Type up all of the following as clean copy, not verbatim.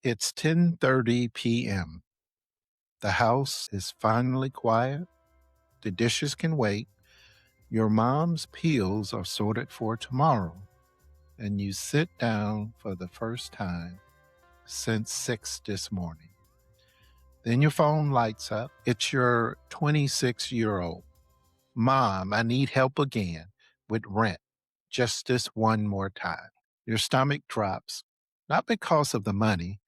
It's 10:30 p.m. The house is finally quiet. The dishes can wait. Your mom's peels are sorted for tomorrow, and you sit down for the first time since 6 this morning. Then your phone lights up. It's your 26-year-old. Mom, I need help again with rent. Just this one more time. Your stomach drops, not because of the money,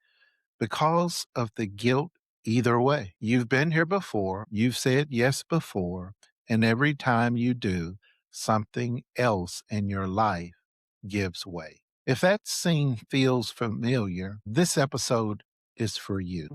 because of the guilt either way. You've been here before, you've said yes before, and every time you do, something else in your life gives way. If that scene feels familiar, this episode is for you.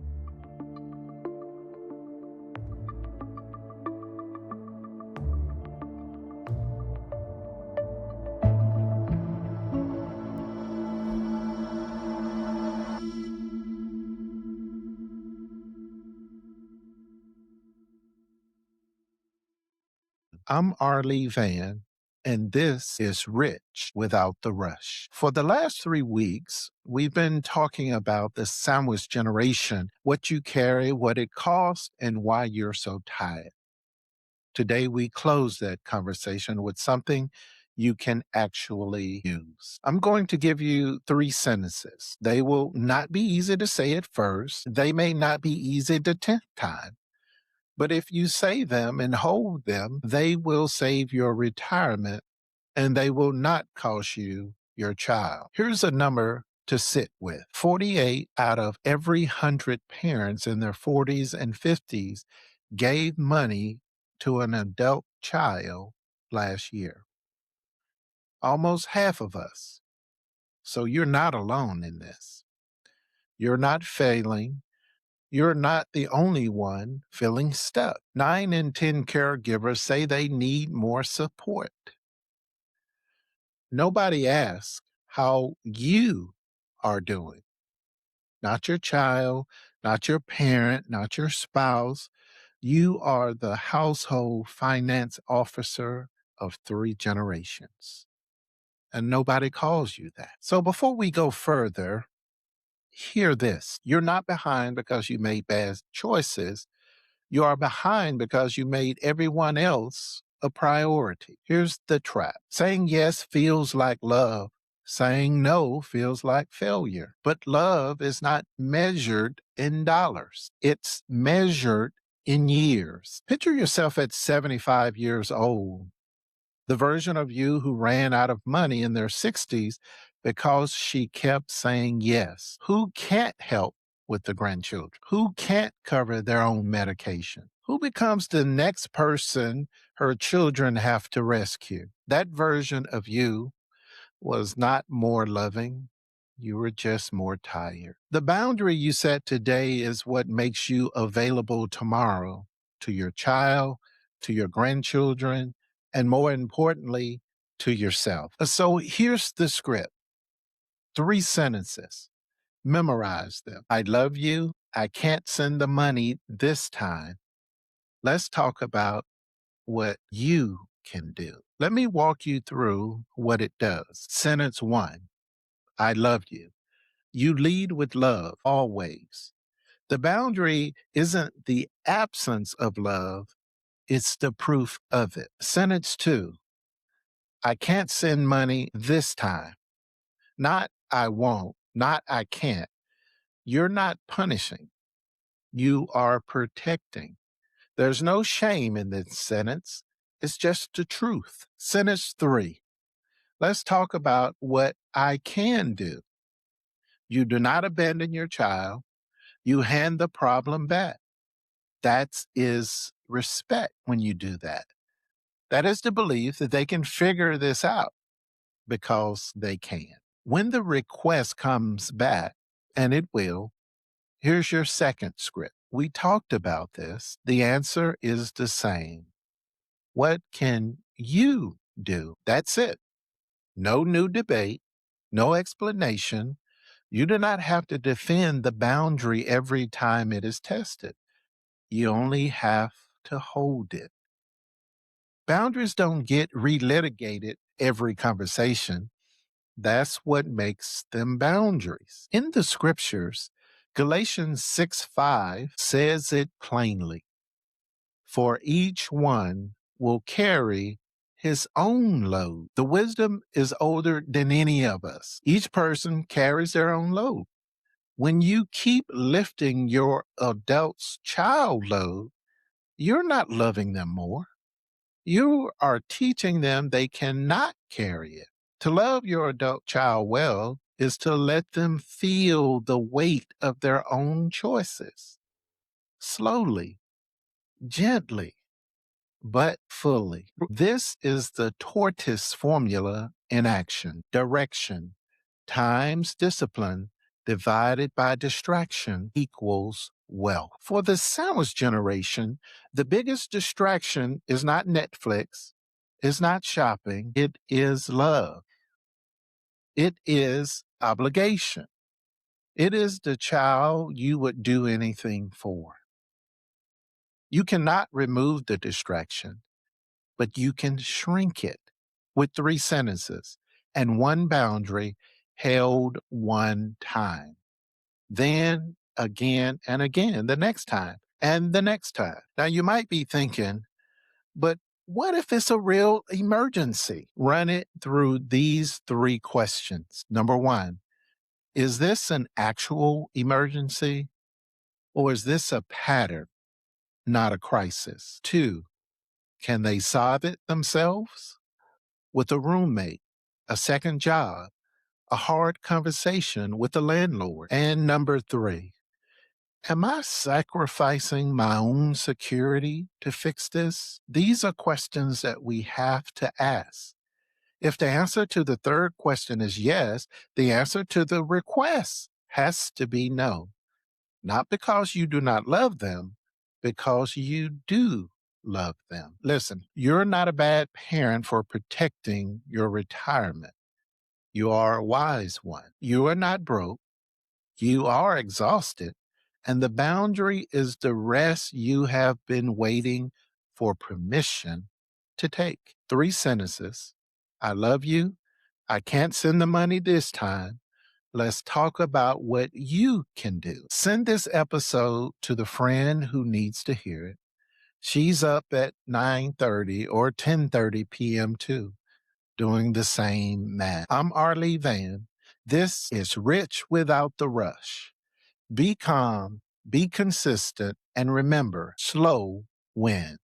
I'm Arlie Vann, and this is Rich Without the Rush. For the last 3 weeks, we've been talking about the sandwich generation, what you carry, what it costs, and why you're so tired. Today, we close that conversation with something you can actually use. I'm going to give you 3 sentences. They will not be easy to say at first. They may not be easy the 10th time. But if you say them and hold them, they will save your retirement and they will not cost you your child. Here's a number to sit with. 48 out of every 100 parents in their 40s and 50s gave money to an adult child last year. Almost half of us. So you're not alone in this. You're not failing. You're not the only one feeling stuck. 9 in 10 caregivers say they need more support. Nobody asks how you are doing. Not your child, not your parent, not your spouse. You are the household finance officer of 3 generations. And nobody calls you that. So before we go further, hear this. You're not behind because you made bad choices. You are behind because you made everyone else a priority. Here's the trap. Saying yes feels like love. Saying no feels like failure. But love is not measured in dollars. It's measured in years. Picture yourself at 75 years old, the version of you who ran out of money in their 60s because she kept saying yes. Who can't help with the grandchildren? Who can't cover their own medication? Who becomes the next person her children have to rescue? That version of you was not more loving. You were just more tired. The boundary you set today is what makes you available tomorrow to your child, to your grandchildren, and more importantly, to yourself. So here's the script. 3 sentences. Memorize them. I love you. I can't send the money this time. Let's talk about what you can do. Let me walk you through what it does. Sentence 1. I love you. You lead with love always. The boundary isn't the absence of love, it's the proof of it. Sentence 2. I can't send money this time. Not I won't, not I can't. You're not punishing. You are protecting. There's no shame in this sentence. It's just the truth. Sentence 3. Let's talk about what I can do. You do not abandon your child. You hand the problem back. That is respect when you do that. That is the belief that they can figure this out because they can. When the request comes back, and it will, here's your second script. We talked about this. The answer is the same. What can you do? That's it. No new debate, no explanation. You do not have to defend the boundary every time it is tested. You only have to hold it. Boundaries don't get relitigated every conversation. That's what makes them boundaries. In the scriptures, Galatians 6:5 says it plainly. For each one will carry his own load. The wisdom is older than any of us. Each person carries their own load. When you keep lifting your adult's child load, you're not loving them more. You are teaching them they cannot carry it. To love your adult child well is to let them feel the weight of their own choices. Slowly, gently, but fully. This is the Tortoise Formula in action. Direction times discipline divided by distraction equals wealth. For the sandwich generation, the biggest distraction is not Netflix, is not shopping, it is love. It is obligation. It is the child you would do anything for. You cannot remove the distraction, but you can shrink it with 3 sentences and one boundary held one time. Then again and again, the next time and the next time. Now, you might be thinking, but what if it's a real emergency? Run it through these 3 questions. Number one, is this an actual emergency or is this a pattern, not a crisis? Two, can they solve it themselves? With a roommate, a second job, a hard conversation with the landlord. And number three, am I sacrificing my own security to fix this? These are questions that we have to ask. If the answer to the third question is yes, the answer to the request has to be no. Not because you do not love them, because you do love them. Listen, you're not a bad parent for protecting your retirement. You are a wise one. You are not broke. You are exhausted. And the boundary is the rest you have been waiting for permission to take. 3 sentences. I love you. I can't send the money this time. Let's talk about what you can do. Send this episode to the friend who needs to hear it. She's up at 9:30 or 10:30 p.m. too, doing the same math. I'm Arlie Vann. This is Rich Without the Rush. Be calm, be consistent, and remember, slow wins.